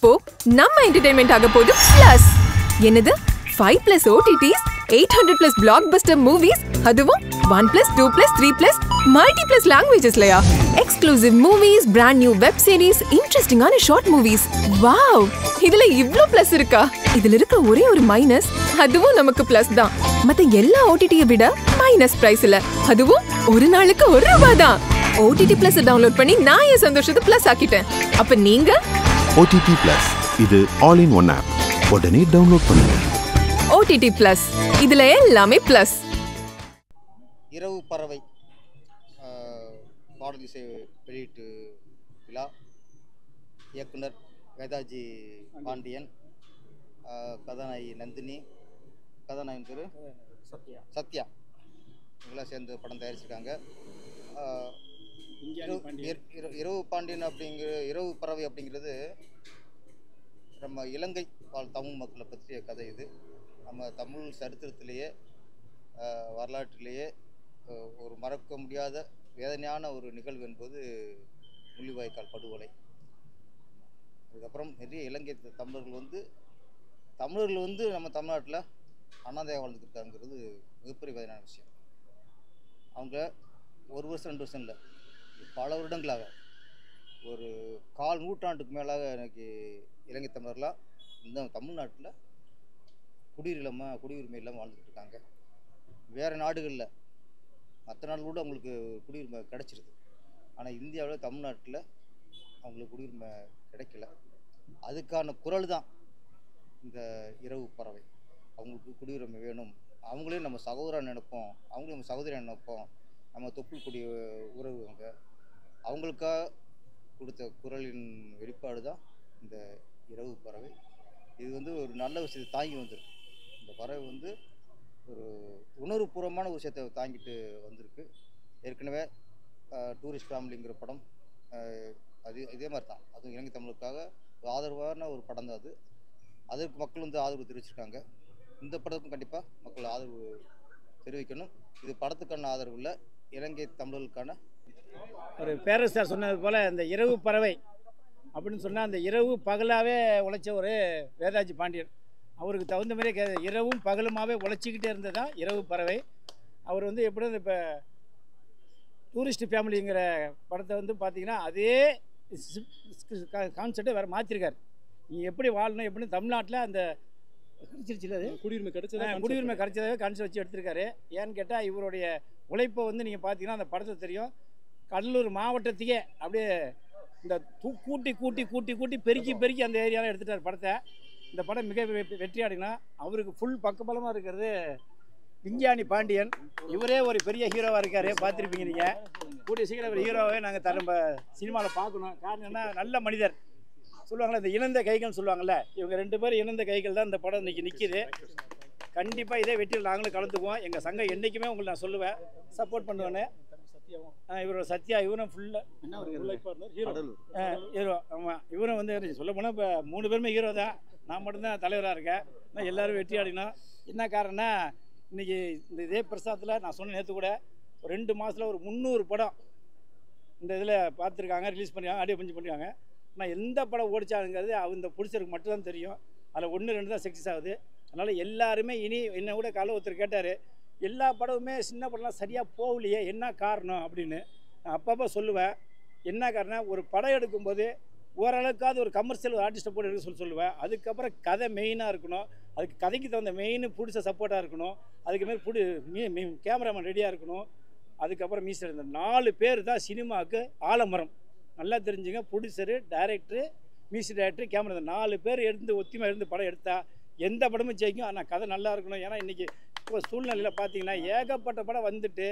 இப்போ நம்ம என்டர்டெயின்மெண்ட் ஆக போகுது பிளஸ். என்னது 5+ OTTs, 800+ blockbuster movies, அதுவும் 1+, 2+, 3+, multi+ languagesலயா? Exclusive movies, brand new web series, interestingஆன short movies. Wow, இதுல இவ்ளோ பிளஸ் இருக்கா? இதுல இருக்க ஒரே ஒரு மைனஸ், அதுவும் நமக்கு பிளஸ் தான். மத்த எல்லா OTT-யை விட மைனஸ் பிரைஸ்ல, அதுவும் ஒரு நாளுக்கு ₹1 தான். OTT Plus டவுன்லோட் பண்ணி நான் என் சந்தோஷத்தை பிளஸ் ஆக்கிட்டேன். அப்ப நீங்க OTT Plus இது ஆல் இன் ஒன் ஆப். உடனே டவுன்லோட் பண்ணுங்க. OTT Plus இதுல எல்லாமே பிளஸ். இரவு பறவை பாடல் இசை வெளியீட்டு விழா. இயக்குனர் வேதாஜி பாண்டியன், கதாநாயகி நந்தினி, கதாநாயகன் திரு சத்யா இவங்களாம் சேர்ந்து படம் தயாரிச்சிருக்காங்க. இரவு பாண்டியன் இரவு பறவை அப்படிங்கிறது நம்ம இலங்கை வாழ் தமிழ் மக்களை பற்றிய கதை. இது நம்ம தமிழ் சரித்திரத்திலேயே வரலாற்றிலேயே ஒரு மறக்க முடியாத வேதனையான ஒரு நிகழ்வு என்பது முள்ளிவாய்க்கால் படுகொலை. அதுக்கப்புறம் நிறைய இலங்கை தமிழர்கள் நம்ம தமிழ்நாட்டில் அனாதையாக வாழ்ந்துட்டு இருக்காங்கிறது மிகப்பெரிய வேதனையான விஷயம். அவங்க 1 வருஷம் 2 வருஷம் இல்லை, பல வருடங்களாக ஒரு 1/4 நூற்றாண்டுக்கு மேலாக எனக்கு இலங்கை தமிழர்களாக இந்த தமிழ்நாட்டில் குடியுரிமை இல்லாமல் வாழ்ந்துட்டு இருக்காங்க. வேறு நாடுகளில் மற்ற நாடுகள் கூட அவங்களுக்கு குடியுரிமை கிடைச்சிருது. ஆனால் இந்தியாவில் தமிழ்நாட்டில் அவங்களுக்கு குடியுரிமை கிடைக்கல. அதுக்கான குரல் தான் இந்த இரவு பறவை. அவங்களுக்கு குடியுரிமை வேணும், அவங்களையும் நம்ம சகோதரன் நினைப்போம், அவங்களையும் நம்ம சகோதரன் நினைப்போம், நம்ம தொப்புள் கூடிய உறவுங்க. அவங்களுக்காக கொடுத்த குரலின் வெளிப்பாடு தான் இந்த இரவு பறவை. இது ஒரு நல்ல விஷயத்தை தாங்கி வந்திருக்கு. இந்த பறவை ஒரு உணர்வுபூர்வமான ஒரு விஷயத்தை தாங்கிட்டு வந்திருக்கு. ஏற்கனவே டூரிஸ்ட் ஃபேமிலிங்கிற படம் இதே மாதிரி தான். அதுவும் இலங்கை தமிழுக்காக ஆதரவான ஒரு படம் தான் அது. அதற்கு மக்கள் ஆதரவு தெரிவிச்சிருக்காங்க. இந்த படத்துக்கும் கண்டிப்பாக மக்கள் ஆதரவு தெரிவிக்கணும். இது படத்துக்கான ஆதரவு இல்லை, இலங்கை தமிழர்களுக்கான. ஒரு பேரரசார் சொன்னது போல் இந்த இரவு பறவை அப்படின்னு சொன்னால் அந்த இரவு பகலாகவே உழைச்ச ஒரு வேதாஜி பாண்டியன். அவருக்கு தகுந்த மாதிரியே இரவும் பகலுமாகவே உழைச்சிக்கிட்டே இருந்தது தான் இரவு பறவை. அவர் எப்படி இப்போ டூரிஸ்ட் ஃபேமிலிங்கிற படத்தை பார்த்தீங்கன்னா அதே கான்செப்டை வேறு மாற்றிருக்கார். நீங்கள் எப்படி வாழணும் எப்படின்னு தமிழ்நாட்டில் அந்த குடியுரிமை கிடைச்சதாகவே கான்செப்ட் வச்சு எடுத்திருக்காரு. ஏன்னு கேட்டால் இவருடைய உழைப்பை நீங்கள் பார்த்தீங்கன்னா அந்த படத்தை தெரியும். கடலூர் மாவட்டத்துக்கே அப்படியே இந்த கூட்டி கூட்டி கூட்டி கூட்டி பெருக்கி பெருக்கி அந்த ஏரியாவில் எடுத்துட்டார் படத்தை. இந்த படம் மிக வெற்றி அடைனா அவருக்கு ஃபுல் பக்கபலமாக இருக்கிறது விஞ்ஞானி பாண்டியன். இவரே ஒரு பெரிய ஹீரோவாக இருக்கார், பார்த்துருப்பீங்க நீங்கள். கூடிய சீக்கிரம் ஒரு ஹீரோவே நாங்கள் நம்ம சினிமாவில் பார்க்கணும். காரணம் என்ன, நல்ல மனிதர் சொல்லுவாங்களே, இந்த இணைந்த கைகள்னு சொல்லுவாங்கள்ல, இவங்க 2 பேரும் இணைந்த கைகள் தான் இந்த படம் இன்றைக்கி நிற்கிது. கண்டிப்பாக இதே வெற்றியில் நாங்களும் கலந்துக்குவோம். எங்கள் சங்கம் என்றைக்குமே உங்களை நான் சொல்லுவேன், சப்போர்ட் பண்ணுவேன்னு. இவரோட சத்யா, இவரும் ஃபுல்லாக ஹீரோ. ஆமாம், இவரும் சொல்ல போனால் இப்போ 3 பேருமே ஹீரோ தான். நான் மட்டும்தான் தலைவராக இருக்கேன். ஆனால் எல்லோரும் வெற்றி அடையணும். என்ன காரணம்னா, இன்றைக்கி இந்த இதே பிரசாத்தில் நான் சொன்ன நேற்று கூட ஒரு 2 மாதத்தில் ஒரு 300 படம் இந்த இதில் பார்த்துருக்காங்க, ரிலீஸ் பண்ணிருக்காங்க, ஆடியோ பஞ்சு பண்ணிருக்காங்க. ஆனால் எந்த படம் ஓடிச்சாங்கிறது இந்த பிடிச்சருக்கு மட்டும்தான் தெரியும். அதில் 1, 2 தான் சக்ஸஸ் ஆகுது. அதனால் எல்லாருமே இனி என்ன கூட காலை ஒருத்தர் கேட்டார், எல்லா படமுமே சின்ன படம்லாம் சரியாக போகலையே, என்ன காரணம் அப்படின்னு. நான் அப்பப்போ சொல்லுவேன், என்ன காரணம், ஒரு படம் எடுக்கும்போது ஓரளவுக்காவது ஒரு கமர்ஷியல் ஆர்டிஸ்ட்டை போட்டு எடுக்க சொல்லுவேன். அதுக்கப்புறம் கதை மெயினாக இருக்கணும், அதுக்கு கதைக்கு தகுந்த மெயின் பிடிச்ச சப்போர்ட்டாக இருக்கணும், அதுக்கு மேலே கேமராமேன் ரெடியாக இருக்கணும், அதுக்கப்புறம் மீசர். இந்த 4 பேர் தான் சினிமாவுக்கு ஆலமரம். நல்லா தெரிஞ்சுங்க, producer, director, music director, camera, இந்த 4 பேர் ஒத்துமையாக இருந்து படம் எடுத்தால் எந்த படமும் ஜெயிக்கும். ஆனால் கதை நல்லா இருக்கணும். ஏன்னா இன்றைக்கி இப்போ சூழ்நிலையில் பார்த்தீங்கன்னா ஏகப்பட்ட படம் வந்துட்டு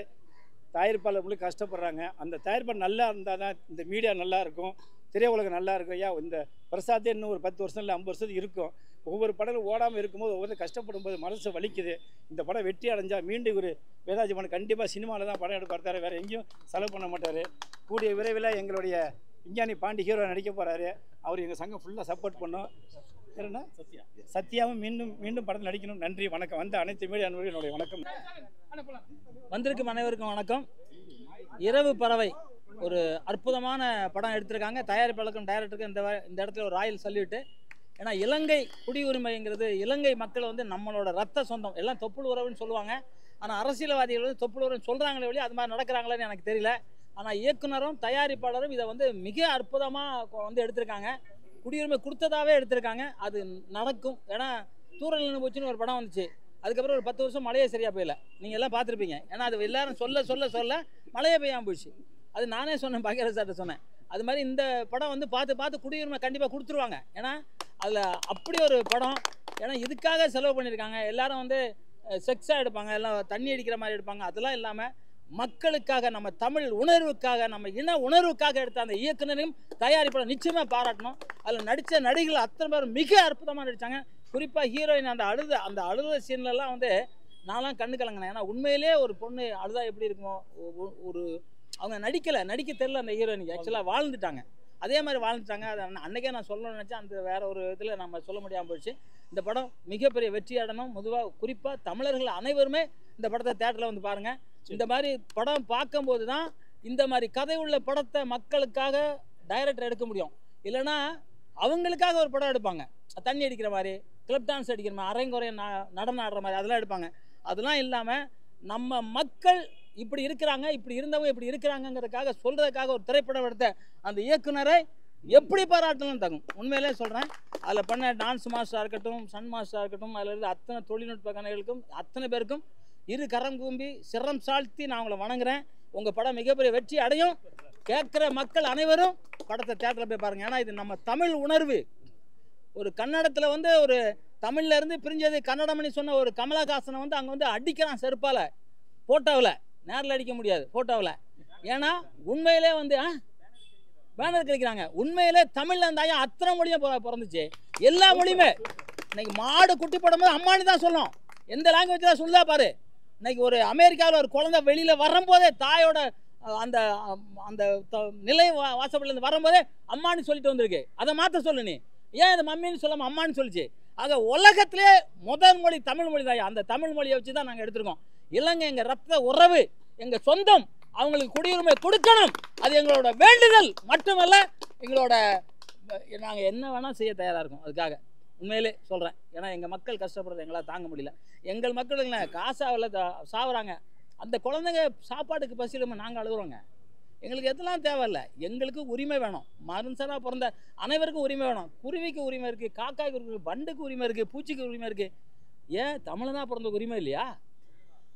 தயாரிப்பாளர்களும் கஷ்டப்படுறாங்க. அந்த தயாரிப்பாளர் நல்லா இருந்தால் தான் இந்த மீடியா நல்லா இருக்கும், திரையுலகம் நல்லா இருக்கும். இந்த பிரசாத்தே இன்னும் ஒரு 10 வருஷம் இல்லை 50 வருஷத்துக்கு இருக்கும். ஒவ்வொரு படமும் ஓடாமல் இருக்கும்போது ஒவ்வொரு கஷ்டப்படும் போது மனசு வலிக்குது. இந்த படம் வெற்றி அடைஞ்சால் மீண்டும் ஒரு வேதாஜி படம் கண்டிப்பாக சினிமாவில் தான் படம் எடுப்பார், வேறு எங்கேயும் செலவு பண்ண மாட்டார். கூடிய விரைவில் எங்களுடைய விஞ்ஞானி பாண்டி ஹீரோ நடிக்க போகிறாரு. அவர் எங்கள் சங்கம் ஃபுல்லாக சப்போர்ட் பண்ணோம். என்ன சத்யாவும் மீண்டும் படத்தில் நடிக்கணும். நன்றி, வணக்கம். வந்த அனைத்து மீடியா அன்பர்களுக்கும் என்னுடைய வணக்கம். வந்திருக்கும் அனைவருக்கும் வணக்கம். இரவு பறவை ஒரு அற்புதமான படம் எடுத்திருக்காங்க. தயாரிப்பாளருக்கும் டைரக்டருக்கும் இந்த இடத்துல ஒரு ராயல் சல்யூட்டு. ஏன்னா இலங்கை குடியுரிமைங்கிறது இலங்கை மக்கள் வந்து நம்மளோட ரத்த சொந்தம், எல்லாம் தொப்புள் உறவுன்னு சொல்லுவாங்க. ஆனால் அரசியல்வாதிகள் வந்து தொப்புள் உறவுன்னு சொல்கிறாங்களே வழி அது மாதிரி நடக்கிறாங்களேன்னு எனக்கு தெரியல. ஆனால் இயக்குனரும் தயாரிப்பாளரும் இதை வந்து மிக அற்புதமாக வந்து எடுத்திருக்காங்க. குடியுரிமை கொடுத்ததாகவே எடுத்திருக்காங்க. அது நடக்கும். ஏன்னா தூரல் நின்று போச்சுன்னு ஒரு படம் வந்துச்சு, அதுக்கப்புறம் ஒரு 10 வருஷம் மழையே சரியாக போயிடல. நீங்கள் எல்லாம் பார்த்துருப்பீங்க. ஏன்னா அது எல்லாரும் சொல்ல சொல்ல சொல்ல மழையே பெய்யாமல் போயிடுச்சு. அது நானே சொன்னேன், பாக்கியராஜ் சார்ட்ட சொன்னேன். அது மாதிரி இந்த படம் வந்து பார்த்து பார்த்து குடியுரிமை கண்டிப்பாக கொடுத்துருவாங்க. ஏன்னா அதில் அப்படி ஒரு படம். ஏன்னா இதுக்காக செலவு பண்ணியிருக்காங்க. எல்லாரும் வந்து செக்ஸாக எடுப்பாங்க, எல்லாம் தண்ணி அடிக்கிற மாதிரி எடுப்பாங்க. அதெல்லாம் இல்லாமல் மக்களுக்காக, நம்ம தமிழ் உணர்வுக்காக, நம்ம இன உணர்வுக்காக எடுத்த அந்த இயக்குனரையும் தயாரிப்பாளர் நிச்சயமாக பாராட்டணும். அதில் நடித்த நடிகர்கள் அத்தனை பேர் மிக அற்புதமாக நடித்தாங்க. குறிப்பாக ஹீரோயின் அந்த அழுத சீன்லலாம் வந்து நான்லாம் கண்ணு கலங்கினேன். ஏன்னா உண்மையிலே ஒரு பொண்ணு அழுதா எப்படி இருக்குமோ, ஒரு அவங்க நடிக்க தெரியல அந்த ஹீரோயினுக்கு. ஆக்சுவலாக வாழ்ந்துட்டாங்க, அதே மாதிரி வாழ்ந்துட்டாங்க. அதை அன்றைக்கே நான் சொல்லணும்னு நினச்சேன், அந்த வேற ஒரு இதில் நம்ம சொல்ல முடியாமல் போயிடுச்சு. இந்த படம் மிகப்பெரிய வெற்றி அடையணும். குறிப்பாக தமிழர்கள் அனைவருமே இந்த படத்தை தேட்டரில் வந்து பாருங்கள். இந்த மாதிரி படம் பார்க்கும்போது தான் இந்த மாதிரி கதை உள்ள படத்தை மக்களுக்காக டைரக்டர் எடுக்க முடியும். இல்லைன்னா அவங்களுக்காக ஒரு படம் எடுப்பாங்க, தண்ணி அடிக்கிற மாதிரி, கிளப் டான்ஸ் அடிக்கிற மாதிரி, அரைங்குறைய நடனம் ஆடுற மாதிரி, அதெல்லாம் எடுப்பாங்க. அதெல்லாம் இல்லாமல் நம்ம மக்கள் இப்படி இருக்கிறாங்க, இப்படி இருந்தவங்க இப்படி இருக்கிறாங்கிறதுக்காக சொல்கிறதுக்காக ஒரு திரைப்படம் எடுத்த அந்த இயக்குனரை எப்படி பாராட்டலாம் தகும். உண்மையிலே சொல்கிறேன். அதில் பண்ண டான்ஸ் மாஸ்டராக இருக்கட்டும், சன் மாஸ்டராக இருக்கட்டும், அதில் இருந்து அத்தனை தொழில்நுட்ப கலைகளுக்கும் அத்தனை பேருக்கும் இரு கரம் கூம்பி சிரம் சாழ்த்தி நான் உங்களை வணங்குறேன். உங்கள் படம் மிகப்பெரிய வெற்றி அடையும். கேட்குற மக்கள் அனைவரும் படத்தை தேட்டரில் போய் பாருங்கள். ஏன்னா இது நம்ம தமிழ் உணர்வு. ஒரு கன்னடத்தில் வந்து ஒரு தமிழ்ல இருந்து பிரிஞ்சது கன்னடம்னு சொன்ன ஒரு கமலஹாசனை வந்து அங்கே வந்து அடிக்கிறான் செருப்பால், ஃபோட்டோவில். நேரில் அடிக்க முடியாது, ஃபோட்டோவில். ஏன்னா உண்மையிலே வந்து பேனர் கிடைக்கிறாங்க. உண்மையிலே தமிழில் இருந்தாயா அத்தனை மொழியும் பிறந்துச்சு, எல்லா மொழியுமே. இன்னைக்கு மாடு குட்டி போடும்போது அம்மானு தான் சொல்லும். எந்த லாங்குவேஜ் தான் சொல்லுதா பாரு. இன்னைக்கு ஒரு அமெரிக்காவில் ஒரு குழந்தை வெளியில் வரும்போதே தாயோட அந்த அந்த நிலை வாசப்படிலேருந்து வரும்போதே அம்மானு சொல்லிட்டு வந்திருக்கு. அதை மாற்ற சொல்லு நீ. ஏன் அது மம்மின்னு சொல்லாமல் அம்மானு சொல்லிச்சு? ஆக உலகத்திலே முதல் மொழி தமிழ் மொழி தான். அந்த தமிழ் மொழியை வச்சு தான் நாங்கள் எடுத்திருக்கோம். இலங்கை எங்கள் ரத்த உறவு, எங்கள் சொந்தம். அவங்களுக்கு குடியுரிமை கொடுக்கணும். அது எங்களோட வேண்டுதல் மட்டுமல்ல, எங்களோட நாங்கள் என்ன வேணால் செய்ய தயாராக இருக்கோம் அதுக்காக. உண்மையிலே சொல்கிறேன். ஏன்னா எங்கள் மக்கள் கஷ்டப்படுறது எங்களால் தாங்க முடியல. எங்கள் மக்கள் காசாவில் சாவுறாங்க. அந்த குழந்தைங்க சாப்பாட்டுக்கு பசியில்லாமல் நாங்கள் அழுகுறோங்க. எங்களுக்கு எதெல்லாம் தேவையில்லை. எங்களுக்கு உரிமை வேணும். மனுஷனாக பிறந்த அனைவருக்கும் உரிமை வேணும். குருவிக்கு உரிமை இருக்குது, காக்காய்க்கு இருக்குது, வண்டுக்கு உரிமை இருக்குது, பூச்சிக்கு உரிமை இருக்குது. ஏன் தமிழனாக பிறந்த உரிமை இல்லையா?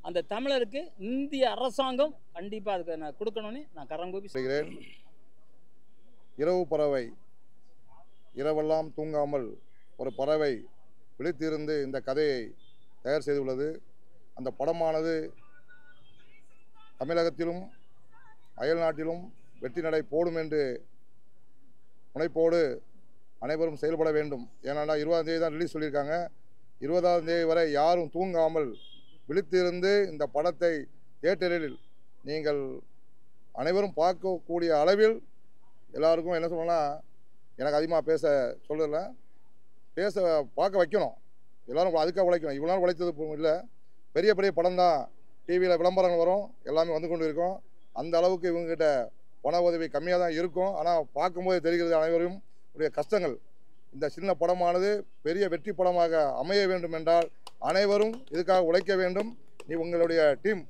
அந்த தமிழருக்கு இந்திய அரசாங்கம் கண்டிப்பாக அதுக்கு நான் கொடுக்கணும்னு நான் கரங்கூப்பி சொல்கிறேன். இரவு பறவை, இரவெல்லாம் தூங்காமல் ஒரு பறவை விழித்திருந்து இந்த கதையை தயார் செய்துள்ளது. அந்த படமானது தமிழகத்திலும் அயல் நாட்டிலும் வெற்றி நடை போடும் என்று முனைப்போடு அனைவரும் செயல்பட வேண்டும். ஏன்னா 20ஆம் தேதி தான் ரிலீஸ் சொல்லியிருக்காங்க. 20ஆம் தேதி வரை யாரும் தூங்காமல் விழித்திருந்து இந்த படத்தை தியேட்டரில் நீங்கள் அனைவரும் பார்க்கக்கூடிய அளவில் எல்லாருக்கும் என்ன சொல்லணும்னா, எனக்கு அதிகமாக பேச சொல்லலை, பார்க்க வைக்கணும். எல்லோரும் அதுக்காக உழைக்கணும். இவ்வளோ நாள் உழைத்தது இல்லை. பெரிய பெரிய படம் தான் டிவியில் விளம்பரங்கள் வரும், எல்லாமே வந்து கொண்டு இருக்கும். அந்த அளவுக்கு இவங்ககிட்ட பண உதவி கம்மியாக தான் இருக்கும். ஆனால் பார்க்கும்போது தெரிகிறது அனைவரும் உடைய கஷ்டங்கள். இந்த சின்ன படமானது பெரிய வெற்றி படமாக அமைய வேண்டும் என்றால் அனைவரும் இதுக்காக உழைக்க வேண்டும். உங்களுடைய டீம்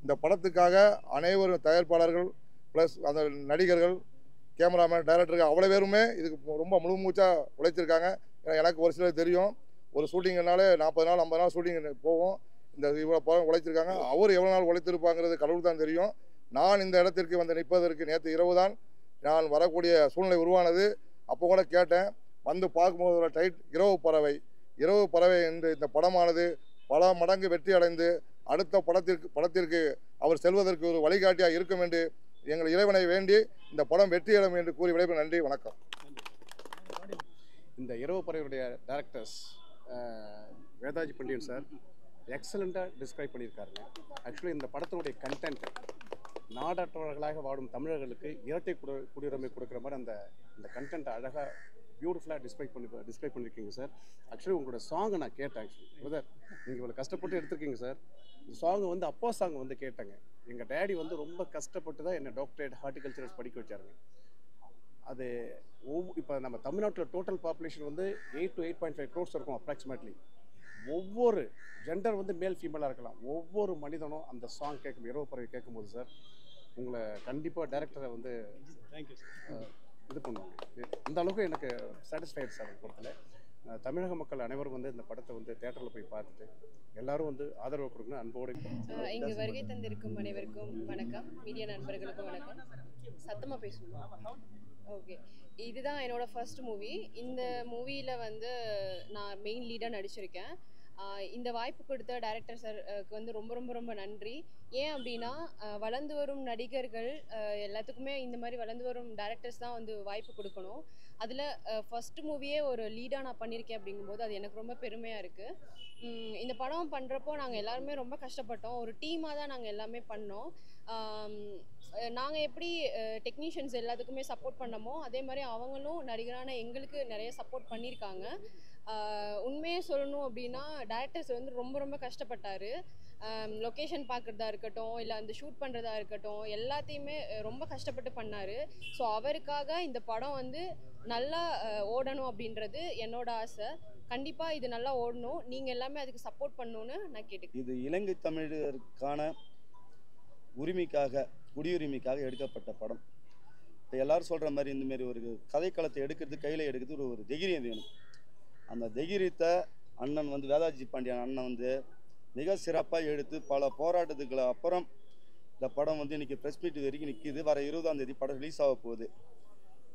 இந்த படத்துக்காக அனைவரும் தயாரிப்பாளர்கள் ப்ளஸ் அந்த நடிகர்கள், கேமராமேன், டைரக்டர்கள் அவ்வளோ பேருமே இதுக்கு ரொம்ப முழு மூச்சாக உழைச்சிருக்காங்க. எனக்கு ஒரு சிலர் தெரியும், ஒரு ஷூட்டிங்னாலே 40 நாள் 50 நாள் ஷூட்டிங் போகும். இந்த இவ்வளோ படம் உழைச்சிருக்காங்க. அவர் எவ்வளோ நாள் உழைத்திருப்பாங்கிறது கடவுள் தான் தெரியும். நான் இந்த இடத்திற்கு வந்து நிற்பதற்கு நேற்று இரவு தான் நான் வரக்கூடிய சூழ்நிலை உருவானது. அப்போ கூட கேட்டேன், வந்து பார்க்கும்போது ஒரு டைட் இரவு பறவை என்று இந்த படமானது பல மடங்கு வெற்றி அடைந்து அடுத்த படத்திற்கு அவர் செல்வதற்கு ஒரு வழிகாட்டியாக இருக்கும் என்று எங்கள் இறைவனை வேண்டி இந்த படம் வெற்றியடையும் என்று கூறி விடைபெறும். நன்றி, வணக்கம். இந்த இரவு பறவையுடைய டைரக்டர்ஸ் வேதாஜி பண்டியன் சார் எக்ஸலண்ட்டாக டிஸ்கிரைப் பண்ணியிருக்காருங்க. ஆக்சுவலி இந்த படத்தினுடைய கண்டென்ட் நாடற்றவர்களாக வாடும் தமிழர்களுக்கு இரட்டை குடியுரிமை கொடுக்குற மாதிரி அந்த கண்டென்ட் அழகாக பியூட்டிஃபுல்லாக டிஸ்கிரைப் பண்ணியிருக்கீங்க சார். ஆக்சுவலி உங்களோட சாங்கை நான் கேட்டேன். ஆக்சுவலி பிரதர், நீங்கள் இவ்வளோ கஷ்டப்பட்டு எடுத்திருக்கீங்க சார். இந்த சாங்கை வந்து அப்பா சாங் வந்து கேட்டேங்க. எங்கள் டேடி வந்து ரொம்ப கஷ்டப்பட்டு தான் என்னை டாக்டரேட் ஹார்டிகல்ச்சரஸ் படிக்க வச்சாருங்க. அது இப்போ நம்ம தமிழ்நாட்டில் டோட்டல் பாப்புலேஷன் வந்து 8 to 8.5 crores இருக்கும் அப்ராக்சிமேட்லி. ஒவ்வொரு ஜெண்டர் வந்து மேல் ஃபீமேலாக இருக்கலாம், ஒவ்வொரு மனிதனும் அந்த சாங் கேட்கும் இரவு பறவை கேட்கும்போது சார் உங்களை கண்டிப்பாக டைரக்டரை வந்து தேங்க்யூ சார். இது பண்ணுவாங்க. இந்த அளவுக்கு எனக்கு சாட்டிஸ்ஃபைட் சார். பொறுத்தல தமிழக மக்கள் அனைவரும் வந்து இந்த படத்தை வந்து தேட்டரில் போய் பார்த்துட்டு எல்லாரும் வந்து ஆதரவு கொடுக்கணும் அன்போடு. இங்கு வருகை தந்திருக்கும் அனைவருக்கும் வணக்கம், மீடியா நண்பர்களுக்கும் வணக்கம். சத்தமாக பேசணும். ஓகே, இதுதான் என்னோட ஃபர்ஸ்ட் மூவி. இந்த மூவியில் வந்து நான் மெயின் லீடாக நடிச்சிருக்கேன். இந்த வாய்ப்பு கொடுத்த டைரக்டர் சாருக்கு வந்து ரொம்ப ரொம்ப ரொம்ப நன்றி. ஏன் அப்படின்னா வளர்ந்து வரும் நடிகர்கள் எல்லாத்துக்குமே இந்த மாதிரி வளர்ந்து வரும் டைரக்டர்ஸ் தான் வந்து வாய்ப்பு கொடுக்கணும். அதில் ஃபஸ்ட்டு மூவியே ஒரு லீடாக நான் பண்ணியிருக்கேன் அப்படிங்கும்போது அது எனக்கு ரொம்ப பெருமையாக இருக்குது. இந்த படம் பண்ணுறப்போ நாங்கள் எல்லாருமே ரொம்ப கஷ்டப்பட்டோம். ஒரு டீமாக தான் நாங்கள் எல்லாமே பண்ணோம். நாங்கள் எப்படி டெக்னீஷியன்ஸ் எல்லாத்துக்குமே சப்போர்ட் பண்ணமோ அதே மாதிரி அவங்களும் நடிகரான எங்களுக்கு நிறைய சப்போர்ட் பண்ணியிருக்காங்க. உண்மையே சொல்லணும் அப்படின்னா டைரக்டர்ஸ் வந்து ரொம்ப ரொம்ப கஷ்டப்பட்டார். லொக்கேஷன் பார்க்குறதா இருக்கட்டும், இல்லை அந்த ஷூட் பண்ணுறதா இருக்கட்டும், எல்லாத்தையுமே ரொம்ப கஷ்டப்பட்டு பண்ணார். ஸோ அவருக்காக இந்த படம் வந்து நல்லா ஓடணும் அப்படின்றது என்னோட ஆசை. கண்டிப்பாக இது நல்லா ஓடணும், நீங்கள் எல்லாமே அதுக்கு சப்போர்ட் பண்ணணுன்னு நான் கேட்டுக்கிறேன். இது இலங்கை தமிழருக்கான உரிமைக்காக, குடியுரிமைக்காக எடுக்கப்பட்ட படம். இப்போ எல்லோரும் சொல்கிற மாதிரி இந்தமாரி ஒரு கதைக்களத்தை எடுக்கிறது, கையில் எடுக்கிறது ஒரு தைரியம் வேணும். அந்த தைரியத்தை அண்ணன் வந்து வேதாஜி பாண்டியன் அண்ணன் வந்து மிக சிறப்பாக எடுத்து பல போராட்டத்துக்கு அப்புறம் இந்த படம் வந்து இன்றைக்கி ப்ரெஸ் மீட் வரைக்கும் நிற்கிது. வர 20ஆம் தேதி படம் ரிலீஸ் ஆக போகுது.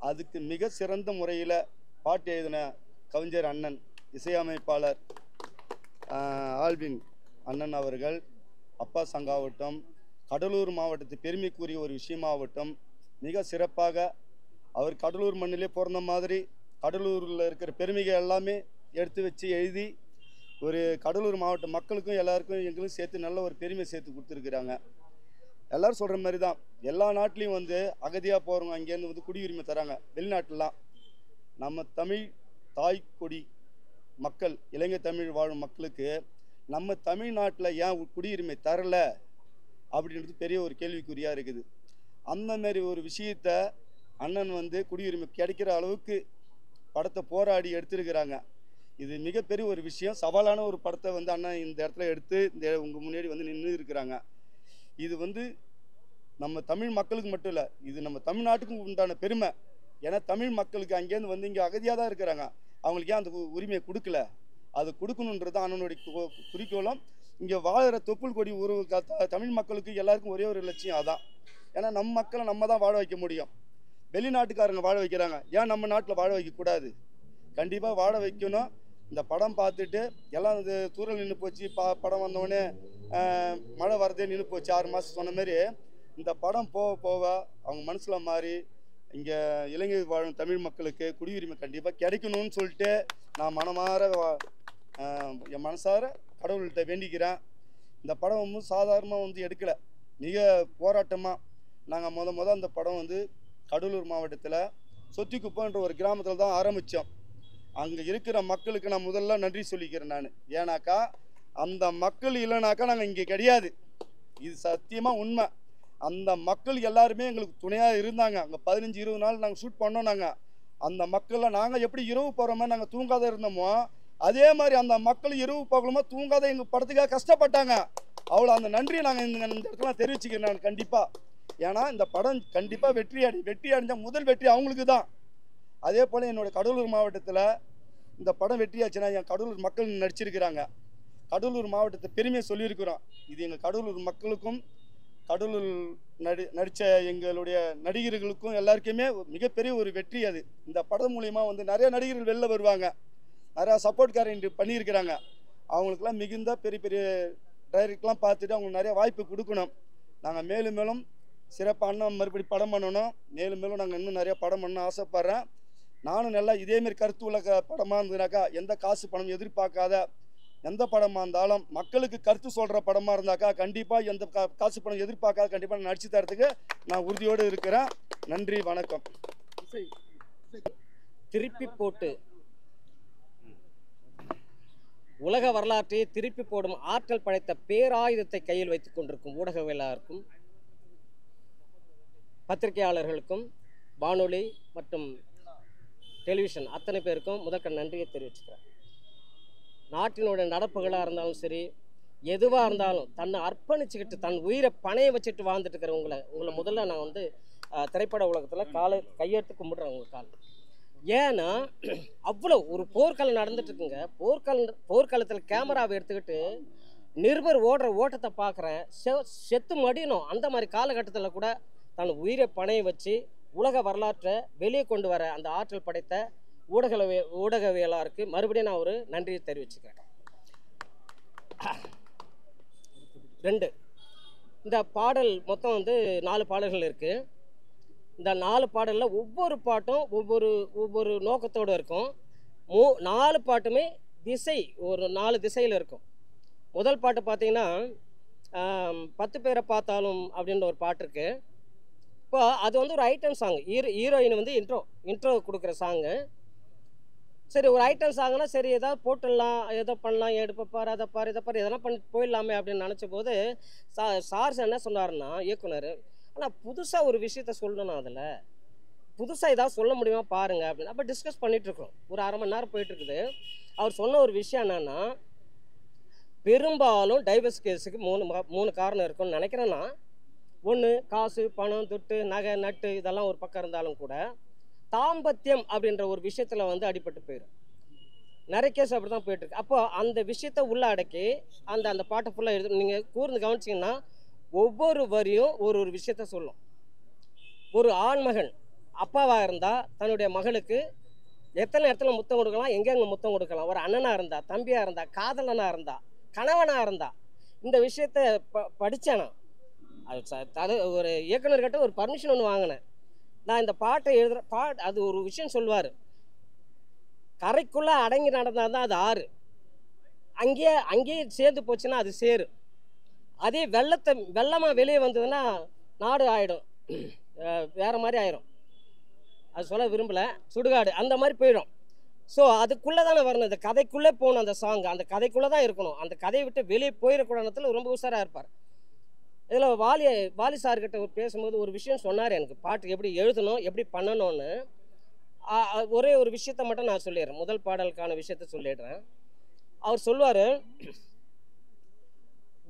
அதுக்கு மிக சிறந்த முறையில் பாட்டு எழுதின கவிஞர் அண்ணன், இசையமைப்பாளர் ஆல்வின் அண்ணன் அவர்கள், அப்பா சங்காவட்டம், கடலூர் மாவட்டத்து பெருமைக்குரிய ஒரு விஷயமாகட்டும், மிக சிறப்பாக அவர் கடலூர் மண்ணிலே பிறந்த மாதிரி கடலூரில் இருக்கிற பெருமைகள் எல்லாமே எடுத்து வச்சு எழுதி ஒரு கடலூர் மாவட்ட மக்களுக்கும் எல்லாருக்கும் எங்களுக்கும் சேர்த்து நல்ல ஒரு பெருமை சேர்த்து கொடுத்துருக்குறாங்க. எல்லோரும் சொல்கிற மாதிரி தான் எல்லா நாட்டிலையும் வந்து அகதியாக போகிறவங்க அங்கேருந்து வந்து குடியுரிமை தராங்க. வெளிநாட்டிலாம் நம்ம தமிழ் தாய்க்கொடி மக்கள், இலங்கை தமிழ் வாழும் மக்களுக்கு நம்ம தமிழ்நாட்டில் ஏன் குடியுரிமை தரல அப்படின்றது பெரிய ஒரு கேள்விக்குறியாக இருக்குது. அந்தமாரி ஒரு விஷயத்தை அண்ணன் வந்து குடியுரிமை கிடைக்கிற அளவுக்கு படத்தை போராடி எடுத்துருக்கிறாங்க. இது மிகப்பெரிய ஒரு விஷயம். சவாலான ஒரு படத்தை வந்து அண்ணன் இந்த இடத்துல எடுத்து இந்த உங்கள் முன்னாடி வந்து நின்று இருக்கிறாங்க. இது வந்து நம்ம தமிழ் மக்களுக்கு மட்டும் இல்லை, இது நம்ம தமிழ்நாட்டுக்கும் உண்டான பெருமை. ஏன்னா தமிழ் மக்களுக்கு அங்கேருந்து வந்து இங்கே அகதியாக தான் இருக்கிறாங்க. அவங்களுக்கு ஏன் அந்த உரிமையை கொடுக்கல, அது கொடுக்கணுன்றது அண்ணனுடைய குறிக்கோளும். இங்கே வாழ்கிற தொப்புள் கொடி ஒரு தமிழ் மக்களுக்கு எல்லாருக்கும் ஒரே ஒரு லட்சியம் அதான். ஏன்னா நம்ம மக்களை நம்ம தான் வாழ வைக்க முடியும். வெளிநாட்டுக்காரங்க வாழ வைக்கிறாங்க, ஏன் நம்ம நாட்டில் வாழ வைக்கக்கூடாது? கண்டிப்பாக வாழ வைக்கணும். இந்த படம் பார்த்துட்டு எல்லாம் இது தூரல் நின்று போச்சு, படம் வந்தோடனே மழை வரதே நின்று போச்சு 6 மாதம் சொன்ன மாதிரி இந்த படம் போக போக அவங்க மனசில் மாறி இங்கே இலங்கை வாழும் தமிழ் மக்களுக்கு குடியுரிமை கண்டிப்பாக கிடைக்கணும்னு சொல்லிட்டு நான் என் மனசார கடவுள்கிட்ட வேண்டிக்கிறேன். இந்த படம் வந்து சாதாரணமாக வந்து எடுக்கலை, மிக போராட்டமாக நாங்கள் அந்த படம் வந்து கடலூர் மாவட்டத்தில் சொத்திக்குப்பன்ற ஒரு கிராமத்தில் தான் ஆரம்பித்தோம். அங்கே இருக்கிற மக்களுக்கு நான் முதல்ல நன்றி சொல்லிக்கிறேன் நான். ஏன்னாக்கா அந்த மக்கள் இல்லைனாக்கா நாங்கள் இங்கே கிடையாது. இது சத்தியமாக உண்மை. அந்த மக்கள் எல்லாருமே எங்களுக்கு துணையாக இருந்தாங்க. அங்கே 15-20 நாள் நாங்கள் ஷூட் பண்ணோம். நாங்கள் அந்த மக்களில் நாங்கள் எப்படி இரவு போகிற மாதிரி நாங்கள் தூங்காத இருந்தோமோ அதே மாதிரி அந்த மக்கள் இரவு போகலுமோ தூங்காத எங்கள் படத்துக்காக கஷ்டப்பட்டாங்க. அவ்வளோ அந்த நன்றியை நாங்கள் இந்த இடத்துல தெரிவிச்சுக்கிறேன் நான் கண்டிப்பாக. ஏன்னா இந்த படம் கண்டிப்பாக வெற்றி அடைஞ்சால் முதல் வெற்றி அவங்களுக்கு தான். அதே போல் என்னோடய கடலூர் மாவட்டத்தில் இந்த படம் வெற்றியாச்சுன்னா என் கடலூர் மக்கள் நடிச்சிருக்கிறாங்க. கடலூர் மாவட்டத்தை பெருமையை சொல்லியிருக்கிறோம். இது எங்கள் கடலூர் மக்களுக்கும் கடலூர் நடித்த எங்களுடைய நடிகர்களுக்கும் எல்லாருக்குமே மிகப்பெரிய ஒரு வெற்றி அது. இந்த படம் மூலிமா வந்து நிறைய நடிகர்கள் வெளில வருவாங்க, நிறையா சப்போர்ட் கேரண்டி பண்ணியிருக்கிறாங்க. அவங்களுக்கெல்லாம் மிகுந்த பெரிய பெரிய டைரக்டர்லாம் பார்த்துட்டு அவங்களுக்கு நிறைய வாய்ப்பு கொடுக்கணும். நாங்கள் மேலும் மேலும் சிறப்பாக அண்ணன் மறுபடி படம் பண்ணணும். மேலும் மேலும் நாங்கள் இன்னும் நிறைய படம் பண்ண ஆசைப்பட்றேன். நானும் நல்லா இதேமாரி கருத்து உள்ள படமாக இருந்ததுனாக்கா, எந்த காசு பணம் எதிர்பார்க்காத எந்த படமாக இருந்தாலும் மக்களுக்கு கருத்து சொல்கிற படமாக இருந்தாக்கா கண்டிப்பாக எந்த காசு பணம் எதிர்பார்க்காத கண்டிப்பாக நான் நடிச்சு தரத்துக்கு நான் உறுதியோடு இருக்கிறேன். நன்றி, வணக்கம். திருப்பி போட்டு உலக வரலாற்றையே திருப்பி போடும் ஆற்றல் படைத்த பேராயுதத்தை கையில் வைத்துக் கொண்டிருக்கும் ஊடகவியலாளருக்கும் பத்திரிகையாளர்களுக்கும் வானொலி மற்றும் டெலிவிஷன் அத்தனை பேருக்கும் முதற்க நன்றியை தெரிவிச்சுக்கிறேன். நாட்டினுடைய நடப்புகளாக இருந்தாலும் சரி, எதுவாக இருந்தாலும் தன்னை அர்ப்பணிச்சுக்கிட்டு தன் உயிரை பணைய வச்சுட்டு வாழ்ந்துட்டு இருக்கிற உங்களை முதல்ல நான் வந்து திரைப்பட உலகத்தில் கையெடுத்து கும்பிட்றேன் உங்கள் கால். ஏன்னா அவ்வளோ ஒரு போர்க்களம் நடந்துட்டுருக்குங்க. போர்க்களத்தில் கேமராவை எடுத்துக்கிட்டு நிருபர் ஓடுற ஓட்டத்தை பார்க்குறேன், செத்து மடியணும். அந்த மாதிரி காலகட்டத்தில் கூட தன் உயிரை பணைய வச்சு உலக வரலாற்றை வெளியே கொண்டு வர அந்த ஆற்றல் படைத்த ஊடகவியலாருக்கு மறுபடியும் நான் ஒரு நன்றியை தெரிவிச்சுக்கிறேன். 2, இந்த பாடல் மொத்தம் வந்து 4 பாடல்கள் இருக்குது. இந்த 4 பாடலில் ஒவ்வொரு பாட்டும் ஒவ்வொரு நோக்கத்தோடு இருக்கும். 4 பாட்டுமே திசை ஒரு 4 திசையில் இருக்கும். முதல் பாட்டு பார்த்தீங்கன்னா 10 பேரை பார்த்தாலும் அப்படின்ற ஒரு பாட்டு இருக்குது. இப்போ அது வந்து ஒரு ஐட்டம் சாங். ஹீரோயின் வந்து இன்ட்ரோ கொடுக்குற சாங்கு. சரி, ஒரு ஐட்டம் சாங்னா சரி ஏதாவது போட்டுடலாம், எதோ பண்ணலாம், எடுப்பார் அதை பாரு இதை பாரு இதெல்லாம் பண்ணி போயிடலாமே அப்படின்னு நினச்ச போது சார்ஸ் என்ன சொன்னார்னா, இயக்குனர், ஆனால் புதுசாக ஒரு விஷயத்த சொல்லணும், அதில் புதுசாக ஏதாவது சொல்ல முடியுமா பாருங்கள் அப்படின்னு. அப்போ டிஸ்கஸ் பண்ணிகிட்ருக்கோம். ஒரு அரை மணி நேரம் போயிட்டுருக்குது. அவர் சொன்ன ஒரு விஷயம் என்னென்னா, பெரும்பாலும் டைவர்ஸ் கேஸுக்கு 3 காரணம் இருக்குன்னு நினைக்கிறேன்னா, 1 காசு, பணம், துட்டு, நகை, நட்டு இதெல்லாம் ஒரு பக்கம் இருந்தாலும் கூட தாம்பத்தியம் அப்படின்ற ஒரு விஷயத்தில் வந்து அடிபட்டு போயிடும். நிறைய கேஸ் அப்படி தான் போயிட்டுருக்கு. அப்போ அந்த விஷயத்தை உள்ள அடக்கி அந்த பாட்டை ஃபுல்லாக எழுது. நீங்கள் கூர்ந்து கவனிச்சிங்கன்னா ஒவ்வொரு வரியும் ஒரு விஷயத்த சொல்லும். ஒரு ஆண்மகன் அப்பாவாக இருந்தால் தன்னுடைய மகளுக்கு எத்தனை இடத்துல முத்தம் கொடுக்கலாம், எங்கெங்கே முத்தம் கொடுக்கலாம். ஒரு அண்ணனாக இருந்தால், தம்பியாக இருந்தால், காதலனாக இருந்தால், கணவனாக இருந்தால், இந்த விஷயத்தை படித்தேன் நான். அது ஒரு இயக்குனர்கிட்ட ஒரு பர்மிஷன் ஒன்று வாங்கினேன். நான் இந்த பாட்டை எழுதுகிற அது ஒரு விஷயம் சொல்லுவார். கரைக்குள்ளே அடங்கி நடந்தால் தான் அது ஆறு, அங்கேயே சேர்ந்து போச்சுன்னா அது சேரு. அதே வெள்ளமாக வெளியே வந்ததுன்னா நாடு ஆகிடும், வேறு மாதிரி ஆயிரும். அது சொல்ல விரும்பலை, சுடுகாடு அந்த மாதிரி போயிடும். ஸோ அதுக்குள்ளே தானே வரணும், இந்த கதைக்குள்ளே போகணும். அந்த சாங் அந்த கதைக்குள்ளே தான் இருக்கணும். அந்த கதையை விட்டு வெளியே போயிடக்கூடாதுல ரொம்ப உஷாராக இருப்பார். இதில் வாலி சார்கிட்ட பேசும்போது ஒரு விஷயம் சொன்னார் எனக்கு, பாட்டு எப்படி எழுதணும், எப்படி பண்ணணும்னு. ஒரே ஒரு விஷயத்த மட்டும் நான் சொல்லிடுறேன். முதல் பாடலுக்கான விஷயத்த சொல்லிடுறேன். அவர் சொல்லுவார்,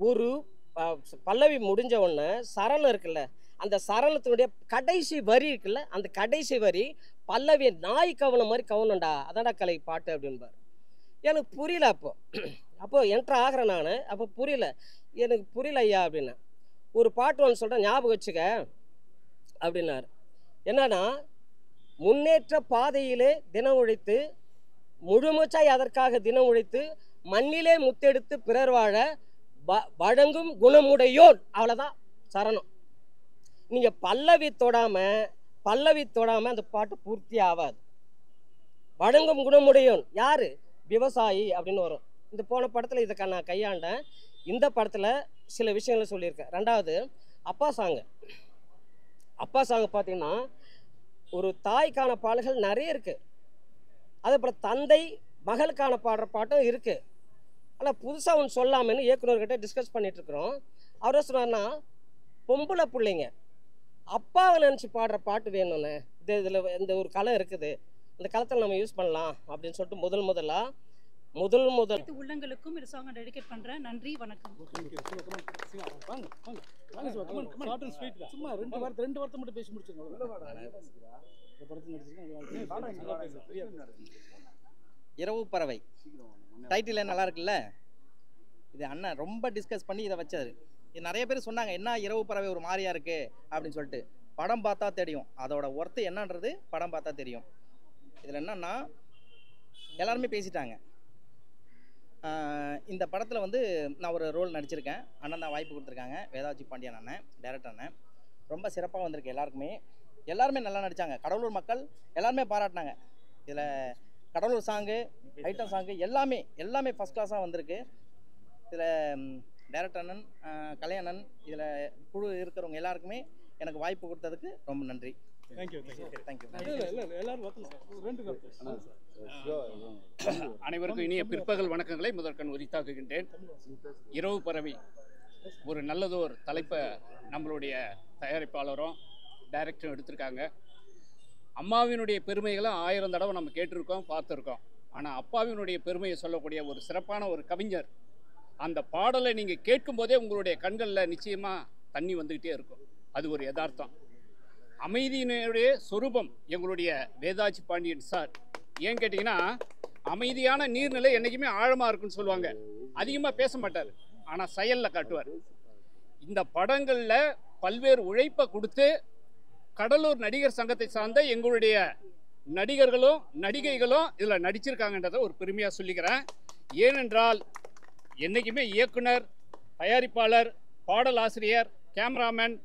ஒரு பல்லவி முடிஞ்ச உடனே சரணம் இருக்குல்ல, அந்த சரணத்தினுடைய கடைசி வரி இருக்குல்ல, அந்த கடைசி வரி பல்லவியை நாய் கவனம் மாதிரி கவனம்டா, அதான்டா கலை பாட்டு அப்படின்பார். எனக்கு புரியல. அப்போ என்ட்ரு ஆகிறேன் நான். அப்போ எனக்கு புரியல ஐயா அப்படின்னு. ஒரு பாட்டு ஒன்று சொல்கிறேன், ஞாபகம் வச்சுக்க அப்படின்னாரு. என்னன்னா, முன்னேற்ற பாதையிலே தினம் உழைத்து, முழுமூச்சாய் அதற்காக தினம் உழைத்து, மண்ணிலே முத்தெடுத்து பிறர் வாழ வழங்கும் குணமுடையோன். அவ்வளோதான் சரணம். நீங்கள் பல்லவி தொடாமல் அந்த பாட்டு பூர்த்தி ஆகாது. வழங்கும் குணமுடையோன் யார்? விவசாயி அப்படின்னு வரும். இந்த போன படத்தில் இதை நான் கையாண்டேன். இந்த படத்தில் சில விஷயங்களை சொல்லியிருக்கேன். 2வது அப்பா சாங்கு பார்த்தீங்கன்னா ஒரு தாய்க்கான பாடல்கள் நிறைய இருக்குது. அதே போல் தந்தை மகளுக்கான பாடுற பாட்டும் இருக்குது. ஆனால் புதுசாக ஒன்று சொல்லாமன்னு இயக்குனர்கிட்ட டிஸ்கஸ் பண்ணிகிட்ருக்குறோம். அவர் சொன்னார்னா, பொம்பளை பிள்ளைங்க அப்பாவை நினச்சி பாடுற பாட்டு வேணும்னு இதில் இந்த ஒரு களம் இருக்குது, இந்த களத்தில் நம்ம யூஸ் பண்ணலாம் அப்படின்னு சொல்லிட்டு முதல் உள்ளங்களுக்கும் இந்த சாங்கை டெடிகேட் பண்றேன். நன்றி, வணக்கம். சும்மா 2 வார்த்தை மட்டும் பேசி முடிச்சுங்க. இரவு பறவை டைட்டில் நல்லா இருக்குல்ல, இது அண்ணன் ரொம்ப டிஸ்கஸ் பண்ணி இதை வச்சாரு. இது நிறைய பேர் சொன்னாங்க, என்ன இரவு பறவை ஒரு மாதிரியா இருக்கு அப்படின்னு சொல்லிட்டு. படம் பார்த்தா தெரியும் அதோட ஒர்த்து என்னன்றது, படம் பார்த்தா தெரியும். இதில் என்னன்னா எல்லாருமே பேசிட்டாங்க. இந்த படத்தில் வந்து நான் ஒரு ரோல் நடிச்சிருக்கேன். அண்ணன் தான் வாய்ப்பு கொடுத்துருக்காங்க, வேதாஜி பாண்டியன் அண்ணன், டைரக்டர் அண்ணன். ரொம்ப சிறப்பாக வந்திருக்கு. எல்லாருமே நல்லா நடித்தாங்க. கடலூர் மக்கள் எல்லாருமே பாராட்டினாங்க. இதில் கடலூர் சாங்கு, ஐட்டம் சாங்கு எல்லாமே ஃபஸ்ட் கிளாஸாக வந்திருக்கு. இதில் டைரக்டர் அண்ணன், கலையண்ணன், இதில் குழு இருக்கிறவங்க எல்லாருக்குமே எனக்கு வாய்ப்பு கொடுத்ததுக்கு ரொம்ப நன்றி. அனைவருக்கும் இனிய பிற்பகல் வணக்கங்களை முதற்கண் உரித்தாக்குகின்றேன். இரவு பறவை ஒரு நல்லதோர் தலைப்பை நம்மளுடைய தயாரிப்பாளரும் டைரக்டரும் எடுத்திருக்காங்க. அம்மாவினுடைய பெருமைகளை 1000 தடவை நம்ம கேட்டிருக்கோம், பார்த்துருக்கோம். ஆனால் அப்பாவினுடைய பெருமையை சொல்லக்கூடிய ஒரு சிறப்பான ஒரு கவிஞர். அந்த பாடலை நீங்கள் கேட்கும்போதே உங்களுடைய கண்களில் நிச்சயமாக தண்ணி வந்துக்கிட்டே இருக்கும். அது ஒரு யதார்த்தம். அமைதியினுடைய சொரூபம் எங்களுடைய வேதாஜி பாண்டியன் சார். ஏன்னு கேட்டிங்கன்னா, அமைதியான நீர்நிலை என்றைக்குமே ஆழமாக இருக்குன்னு சொல்லுவாங்க. அதிகமாக பேச மாட்டார், ஆனால் செயலில் காட்டுவார். இந்த படங்களில் பல்வேறு உழைப்பை கொடுத்து கடலூர் நடிகர் சங்கத்தை சார்ந்த எங்களுடைய நடிகர்களும் நடிகைகளும் இதில் நடிச்சிருக்காங்கன்றதை ஒரு பெருமையாக சொல்லிக்கிறேன். ஏனென்றால் என்றைக்குமே இயக்குனர், தயாரிப்பாளர், பாடலாசிரியர், கேமராமேன்,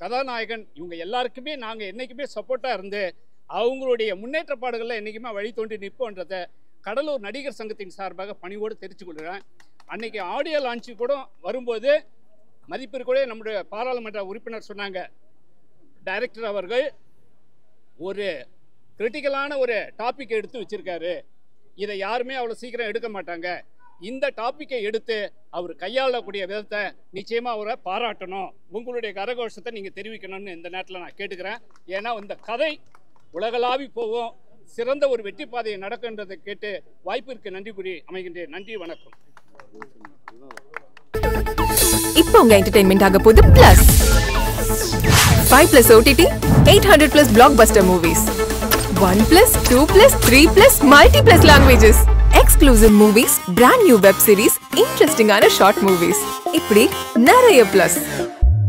கதாநாயகன் இவங்க எல்லாருக்குமே நாங்கள் என்றைக்குமே சப்போர்ட்டாக இருந்து அவங்களுடைய முன்னேற்ற பாடுகளில் என்றைக்குமே வழி தோன்றி நிற்போன்றதை கடலூர் நடிகர் சங்கத்தின் சார்பாக பணிவோடு தெரிவித்து கொள்கிறேன். அன்றைக்கி ஆடியோ லான்ச்சு கூட வரும்போது மதிப்பிற்குரிய நம்முடைய பாராளுமன்ற உறுப்பினர் சொன்னாங்க, டைரக்டர் அவர்கள் ஒரு கிரிட்டிக்கலான ஒரு டாபிக் எடுத்து வச்சுருக்காரு, இதை யாருமே அவ்வளோ சீக்கிரம் எடுக்க மாட்டாங்க, இந்த டாப்பிக்கை எடுத்து அவர் கையாளக்கூடிய விதத்தை நிச்சயமாக அவரை பாராட்டணும், உங்களுடைய கரகோஷத்தை நீங்கள் தெரிவிக்கணும்னு இந்த நேரத்தில் நான் கேட்டுக்கிறேன். ஏன்னா இந்த கதை உலகளாவி போகும், சிறந்த ஒரு வெற்றி பாதையை நடக்குன்றதை கேட்டு வாய்ப்பிற்கு நன்றி கூறி அமைகின்றேன். நன்றி, வணக்கம். இப்போ உங்க என்டர்டெயின்மெண்ட் ஆக போகுது plus 5+ OTT 800+ blockbuster movies 1+, 2+, 3+, multi+ languages exclusive movies, brand new web series, interesting ஆன short movies இப்படி நிறைய பிளஸ்.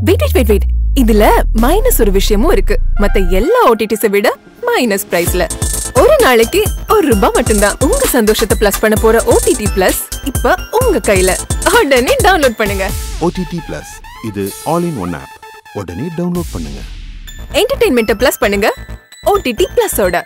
வெயிட் இதுல மைனஸ் ஒரு விஷயமும் இருக்கு. மத்த எல்லா OTTs விட மைனஸ் பிரைஸ்ல ஒரு நாளைக்கு ₹1 மட்டும்தான். உங்க சந்தோஷத்தை பிளஸ் பண்ண போற OTT பிளஸ் இப்ப உங்க கையில. உடனே டவுன்லோட் பண்ணுங்க. OTT பிளஸ் இது ஆல் இன் ஒன் ஆப். உடனே டவுன்லோட் பண்ணுங்க. என்டர்டெயின்மெண்ட்டை பிளஸ் பண்ணுங்க OTT பிளஸோட.